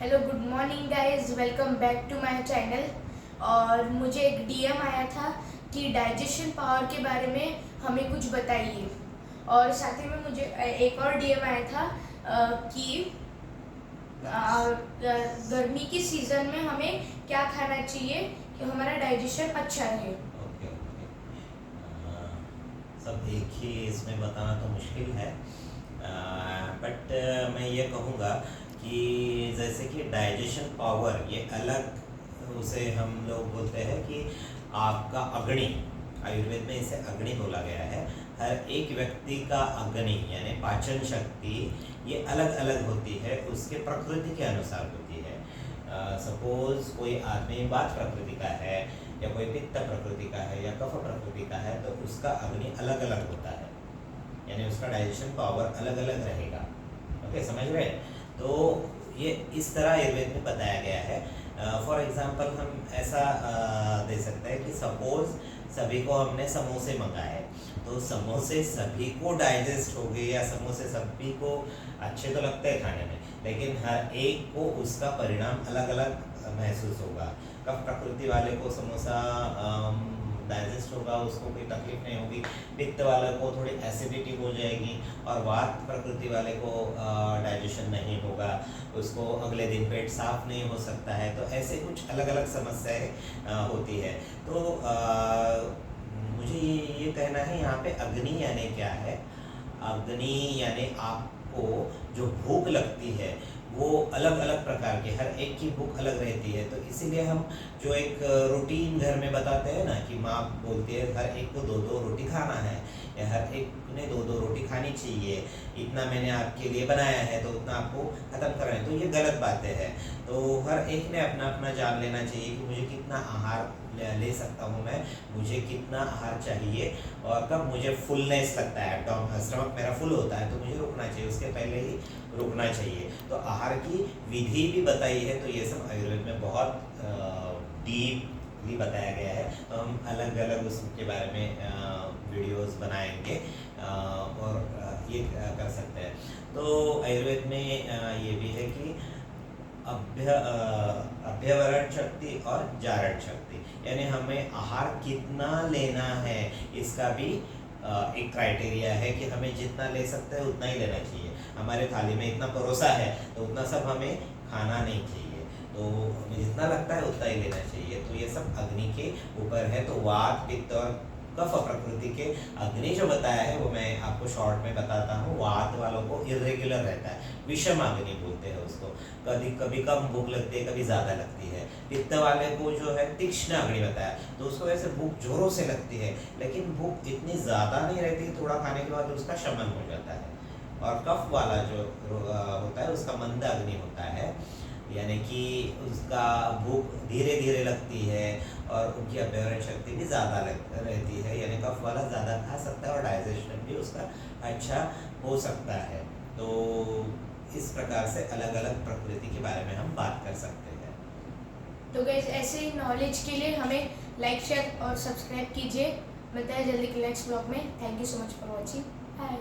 Hello good morning guys, welcome back to my channel. और मुझे एक डीएम आया था कि डाइजेशन पावर के बारे में हमें कुछ बताइए। और साथ ही में मुझे एक और डीएम आया था कि गर्मी की सीज़न में हमें क्या खाना चाहिए कि हमारा डाइजेशन अच्छा रहे। Okay okay. सब एक ही इसमें बताना तो मुश्किल है, बट मैं ये कहूँगा कि जैसे कि डाइजेशन पावर ये अलग, उसे हम लोग बोलते हैं कि आपका अग्नि, आयुर्वेद में इसे अग्नि बोला गया है। हर एक व्यक्ति का अग्नि यानी पाचन शक्ति ये अलग अलग होती है, उसके प्रकृति के अनुसार होती है। सपोज कोई आदमी वात प्रकृति का है या कोई पित्त प्रकृति का है या कफ प्रकृति का है, तो उसका अग्नि अलग अलग होता है, यानी उसका डाइजेशन पावर अलग अलग रहेगा। ओके, समझ रहे हैं? तो ये इस तरह आयुर्वेद में बताया गया है। फॉर एग्जांपल हम ऐसा दे सकते हैं कि सपोज सभी को हमने समोसे मंगाए, तो समोसे सभी को डाइजेस्ट हो गए या समोसे सभी को अच्छे तो लगते हैं खाने में, लेकिन हर एक को उसका परिणाम अलग अलग महसूस होगा। कफ प्रकृति वाले को समोसा डाइजेस्ट होगा, उसको कोई तकलीफ नहीं होगी। पित्त वाले को थोड़ी एसिडिटी हो जाएगी, और वात प्रकृति वाले को डाइजेशन नहीं होगा, उसको अगले दिन पेट साफ नहीं हो सकता है। तो ऐसे कुछ अलग अलग समस्याएं होती है। तो मुझे ये कहना है, यहाँ पे अग्नि यानी क्या है? अग्नि यानी आपको जो भूख लगती है वो अलग अलग प्रकार की, हर एक की भूख अलग रहती है। तो इसीलिए हम जो एक रूटीन घर में बताते हैं ना, कि माँ बोलती है हर एक को दो दो रोटी खाना है, या हर एक ने दो दो रोटी खानी चाहिए, इतना मैंने आपके लिए बनाया है तो उतना आपको ख़त्म करना है। तो ये गलत बातें हैं। तो हर एक ने अपना अपना जान लेना चाहिए कि मुझे कितना आहार ले सकता हूँ मैं, मुझे कितना आहार चाहिए, और कब मुझे फुलनेस लगता है, स्टमक मेरा फुल होता है, तो मुझे रुकना चाहिए, उसके पहले ही रुकना चाहिए। तो आहार की विधि भी बताई है। तो ये सब आयुर्वेद में बहुत डीपली बताया गया है। तो हम अलग अलग उसके बारे में वीडियोस बनाएंगे और ये कर सकते हैं। तो आयुर्वेद में ये भी है कि अभ्यवरण शक्ति और जारण शक्ति, यानी हमें आहार कितना लेना है इसका भी एक क्राइटेरिया है कि हमें जितना ले सकते हैं उतना ही लेना चाहिए। हमारे थाली में इतना परोसा है तो उतना सब हमें खाना नहीं चाहिए, तो हमें जितना लगता है उतना ही लेना चाहिए। तो ये सब अग्नि के ऊपर है। तो वात, पित्त और कफ प्रकृति के अग्नि जो बताया है वो मैं आपको शॉर्ट में बताता हूँ। वात वालों को इरेगुलर रहता है, विषम अग्नि बोलते हैं उसको। कभी कभी कम भूख लगती है, कभी ज़्यादा लगती है। पित्त वाले को जो है तीक्ष्ण अग्नि बताया, तो उसको ऐसे भूख जोरों से लगती है, लेकिन भूख इतनी ज़्यादा नहीं रहती, थोड़ा खाने के बाद उसका शमन हो जाता है। और कफ वाला जो होता है उसका मंद अग्नि होता है, यानी कि उसका भूख धीरे धीरे लगती है और उनकी अभ्यवरण शक्ति भी ज़्यादा रहती है, यानी कफ वाला ज़्यादा खा सकता है और डाइजेशन भी उसका अच्छा हो सकता है। तो इस प्रकार से अलग अलग प्रकृति के बारे में हम बात कर सकते हैं। तो गाइस, ऐसे ही नॉलेज के लिए हमें लाइक, शेयर और सब्सक्राइब कीजिए। मिलता है जल्दी के नेक्स्ट ब्लॉग में। Thank you so much for watching. Bye.